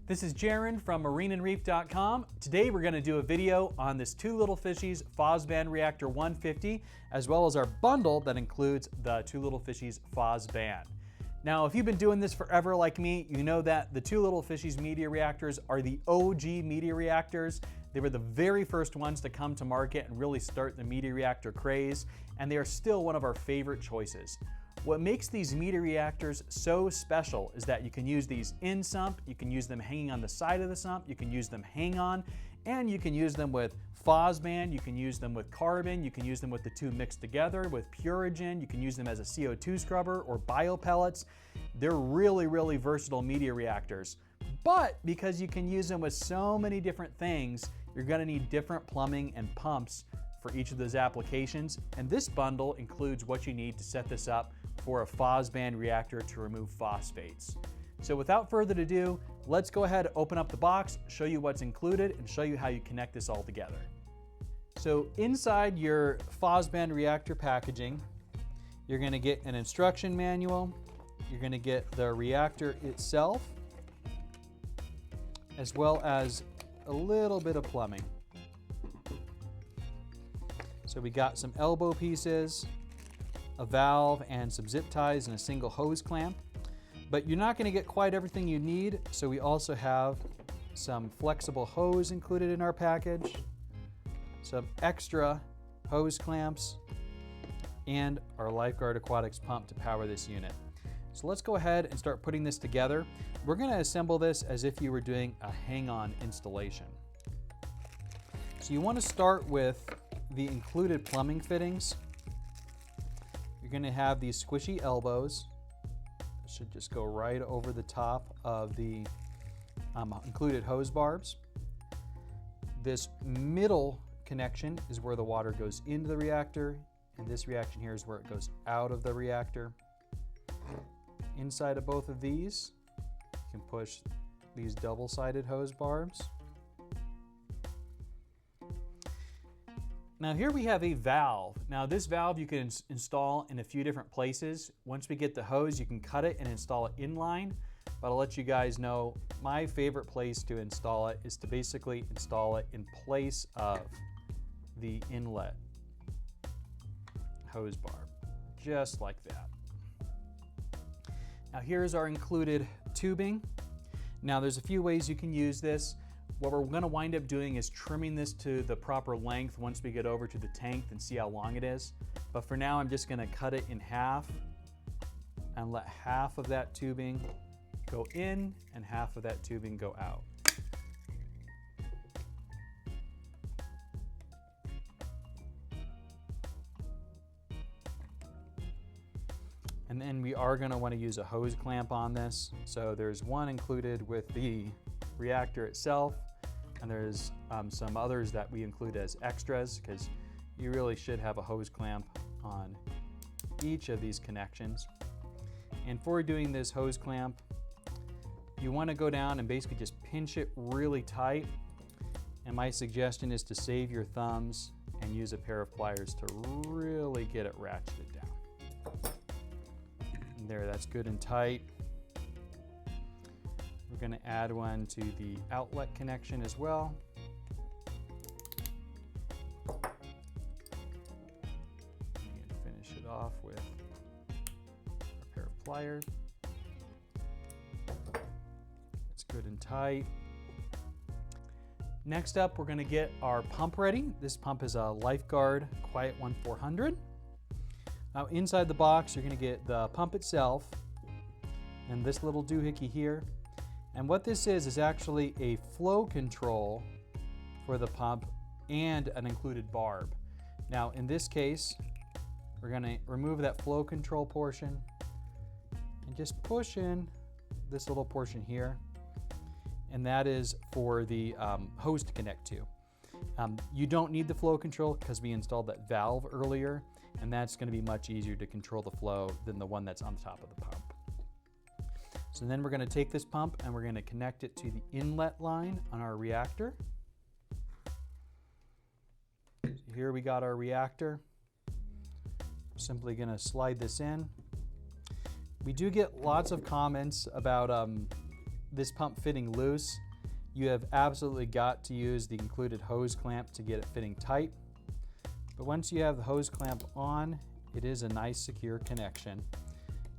This is Jaron from MarineAndReef.com. Today we're going to do a video on this Two Little Fishies Phosban Reactor 150, as well as our bundle that includes the Two Little Fishies Phosban. Now, if you've been doing this forever like me, you know that the Two Little Fishies media reactors are the OG media reactors. They were the very first ones to come to market and really start the media reactor craze, and they are still one of our favorite choices. What makes these media reactors so special is that you can use these in sump, you can use them hanging on the side of the sump, you can use them hang on, and you can use them with Phosban, you can use them with carbon, you can use them with the two mixed together, with Purging, you can use them as a CO2 scrubber or biopellets. They're really, really versatile media reactors. But because you can use them with so many different things, you're gonna need different plumbing and pumps for each of those applications. And this bundle includes what you need to set this up for a Phosban reactor to remove phosphates. So without further ado, let's go ahead, open up the box, show you what's included, and show you how you connect this all together. So inside your Phosban reactor packaging, you're gonna get an instruction manual, you're gonna get the reactor itself, as well as a little bit of plumbing. So we got some elbow pieces, a valve, and some zip ties and a single hose clamp. But you're not going to get quite everything you need, so we also have some flexible hose included in our package, some extra hose clamps, and our Lifeguard Aquatics pump to power this unit. So let's go ahead and start putting this together. We're going to assemble this as if you were doing a hang-on installation. So you want to start with the included plumbing fittings. You're going to have these squishy elbows. It should just go right over the top of the included hose barbs. This middle connection is where the water goes into the reactor, and this reaction here is where it goes out of the reactor. Inside of both of these, you can push these double-sided hose barbs. Now here we have a valve. Now this valve you can install in a few different places. Once we get the hose, you can cut it and install it inline. But I'll let you guys know, my favorite place to install it is to basically install it in place of the inlet hose barb, just like that. Now here's our included tubing. Now there's a few ways you can use this. What we're going to wind up doing is trimming this to the proper length once we get over to the tank and see how long it is. But for now, I'm just going to cut it in half and let half of that tubing go in and half of that tubing go out. And then we are going to want to use a hose clamp on this. So there's one included with the reactor itself, and there's some others that we include as extras, because you really should have a hose clamp on each of these connections. And for doing this hose clamp, you want to go down and basically just pinch it really tight, and my suggestion is to save your thumbs and use a pair of pliers to really get it ratcheted down. And there, that's good and tight. We're going to add one to the outlet connection as well. And finish it off with a pair of pliers. It's good and tight. Next up, we're going to get our pump ready. This pump is a Lifeguard Quiet 1400. Now inside the box, you're going to get the pump itself and this little doohickey here. And what this is actually a flow control for the pump and an included barb. Now in this case, we're going to remove that flow control portion and just push in this little portion here. And that is for the hose to connect to. You don't need the flow control because we installed that valve earlier, and that's going to be much easier to control the flow than the one that's on the top of the pump. So then we're going to take this pump and we're going to connect it to the inlet line on our reactor. So here we got our reactor. I'm simply going to slide this in. We do get lots of comments about this pump fitting loose, you have absolutely got to use the included hose clamp to get it fitting tight. But once you have the hose clamp on, it is a nice secure connection.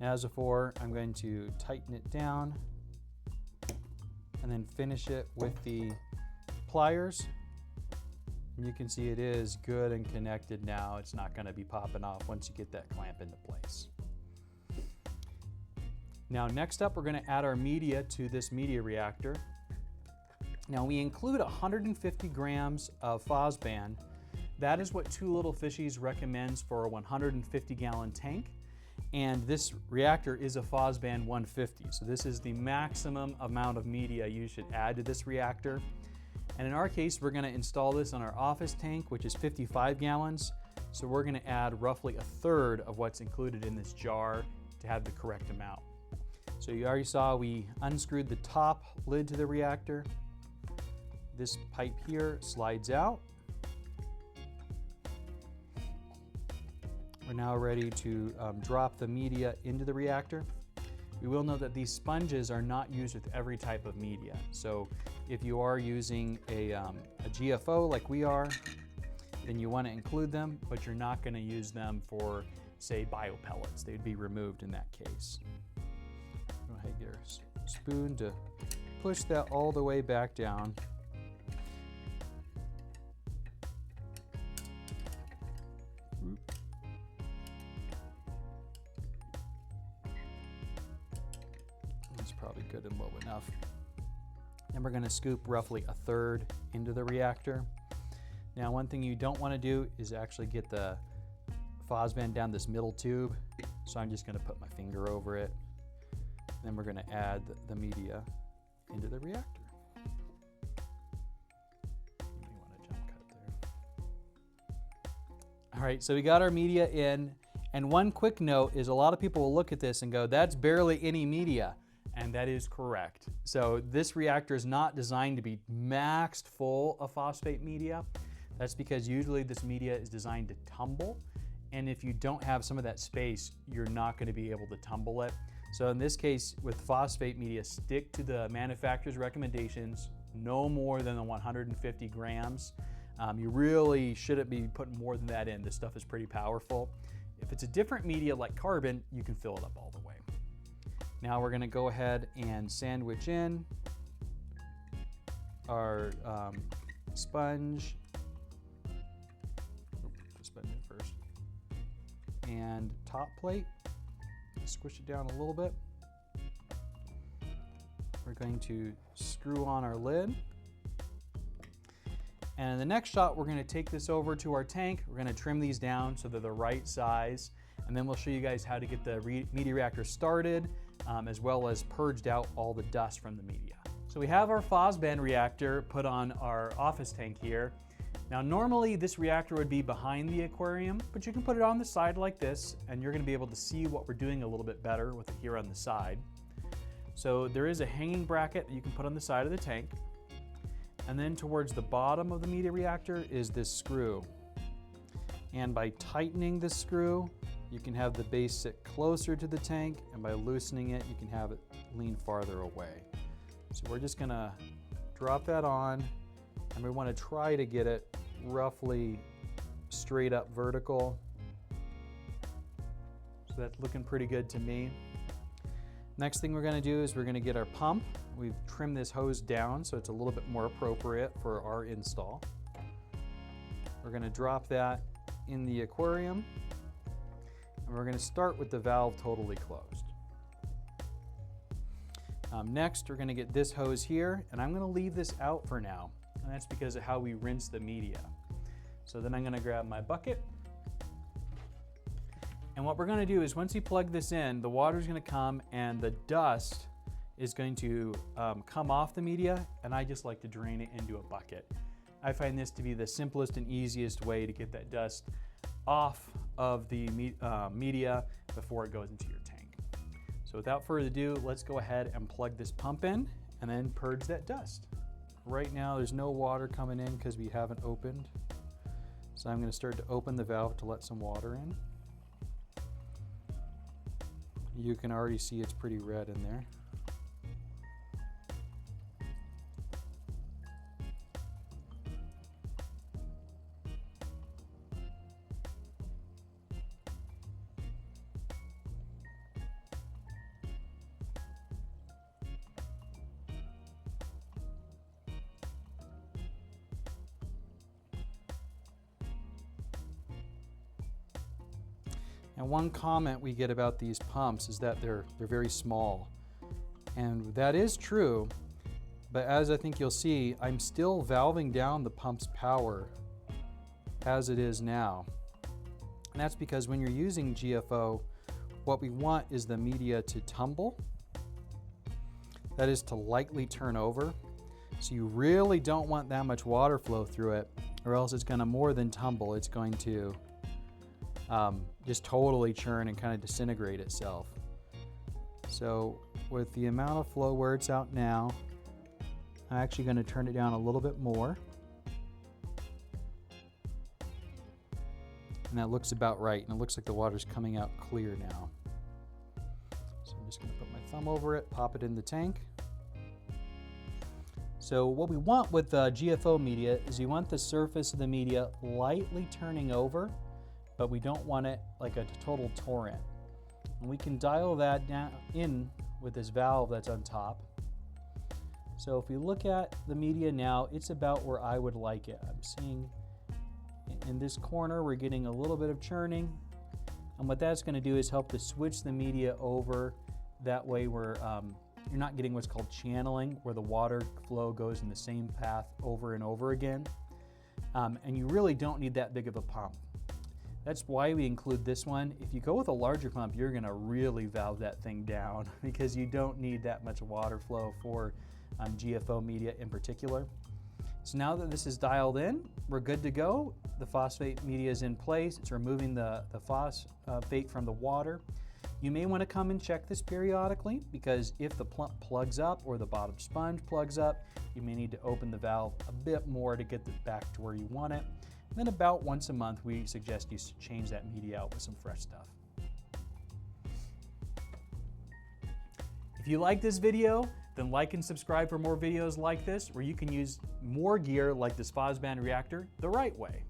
Now, as before, I'm going to tighten it down and then finish it with the pliers. And you can see it is good and connected now. It's not going to be popping off once you get that clamp into place. Now, next up, we're going to add our media to this media reactor. Now, we include 150 grams of Phosban. That is what Two Little Fishies recommends for a 150-gallon tank. And this reactor is a Phosban 150. So this is the maximum amount of media you should add to this reactor. And in our case, we're going to install this on our office tank, which is 55 gallons. So we're going to add roughly a third of what's included in this jar to have the correct amount. So you already saw we unscrewed the top lid to the reactor. This pipe here slides out. We're now ready to drop the media into the reactor. We will note that these sponges are not used with every type of media. So if you are using a GFO like we are, then you want to include them, but you're not going to use them for, say, biopellets. They'd be removed in that case. Go ahead and get our spoon to push that all the way back down. That's probably good and low enough. And we're going to scoop roughly a third into the reactor. Now, one thing you don't want to do is actually get the Phosban down this middle tube. So I'm just going to put my finger over it. Then we're going to add the media into the reactor. You may want to jump cut there. All right, so we got our media in. And one quick note is a lot of people will look at this and go, that's barely any media. And that is correct. So this reactor is not designed to be maxed full of phosphate media. That's because usually this media is designed to tumble. And if you don't have some of that space, you're not going to be able to tumble it. So in this case, with phosphate media, stick to the manufacturer's recommendations, no more than the 150 grams. You really shouldn't be putting more than that in. This stuff is pretty powerful. If it's a different media like carbon, you can fill it up all the way. Now we're going to go ahead and sandwich in our sponge. Put the sponge in first. And top plate. Squish it down a little bit. We're going to screw on our lid. And in the next shot, we're going to take this over to our tank. We're going to trim these down so they're the right size. And then we'll show you guys how to get the media reactor started, as well as purged out all the dust from the media. So we have our Phosban reactor put on our office tank here. Now normally this reactor would be behind the aquarium, but you can put it on the side like this, and you're going to be able to see what we're doing a little bit better with it here on the side. So there is a hanging bracket that you can put on the side of the tank. And then towards the bottom of the media reactor is this screw. And by tightening the screw, you can have the base sit closer to the tank, and by loosening it, you can have it lean farther away. So we're just going to drop that on, and we want to try to get it roughly straight up vertical. So that's looking pretty good to me. Next thing we're going to do is we're going to get our pump. We've trimmed this hose down so it's a little bit more appropriate for our install. We're going to drop that in the aquarium, and we're going to start with the valve totally closed. Next, we're going to get this hose here, and I'm going to leave this out for now, and that's because of how we rinse the media. So then I'm going to grab my bucket, and what we're going to do is once you plug this in, the water is going to come and the dust is going to come off the media, and I just like to drain it into a bucket. I find this to be the simplest and easiest way to get that dust off of the media before it goes into your tank. So without further ado, let's go ahead and plug this pump in and then purge that dust. Right now there's no water coming in because we haven't opened. So I'm going to start to open the valve to let some water in. You can already see it's pretty red in there. And one comment we get about these pumps is that they're very small. And that is true, but as I think you'll see, I'm still valving down the pump's power as it is now. And that's because when you're using GFO, what we want is the media to tumble. That is to lightly turn over. So you really don't want that much water flow through it, or else it's going to more than tumble. It's going to just totally churn and kind of disintegrate itself. So with the amount of flow where it's out now, I'm actually going to turn it down a little bit more. And that looks about right, and it looks like the water's coming out clear now. So I'm just going to put my thumb over it, pop it in the tank. So what we want with GFO media is you want the surface of the media lightly turning over, but we don't want it like a total torrent. And we can dial that down in with this valve that's on top. So if we look at the media now, it's about where I would like it. I'm seeing in this corner, we're getting a little bit of churning. And what that's going to do is help to switch the media over. That way you're not getting what's called channeling, where the water flow goes in the same path over and over again. And you really don't need that big of a pump. That's why we include this one. If you go with a larger pump, you're gonna really valve that thing down because you don't need that much water flow for GFO media in particular. So now that this is dialed in, we're good to go. The phosphate media is in place. It's removing the phosphate from the water. You may want to come and check this periodically, because if the pump plugs up or the bottom sponge plugs up, you may need to open the valve a bit more to get it back to where you want it. And then about once a month, we suggest you change that media out with some fresh stuff. If you like this video, then like and subscribe for more videos like this, where you can use more gear like this Phosban reactor the right way.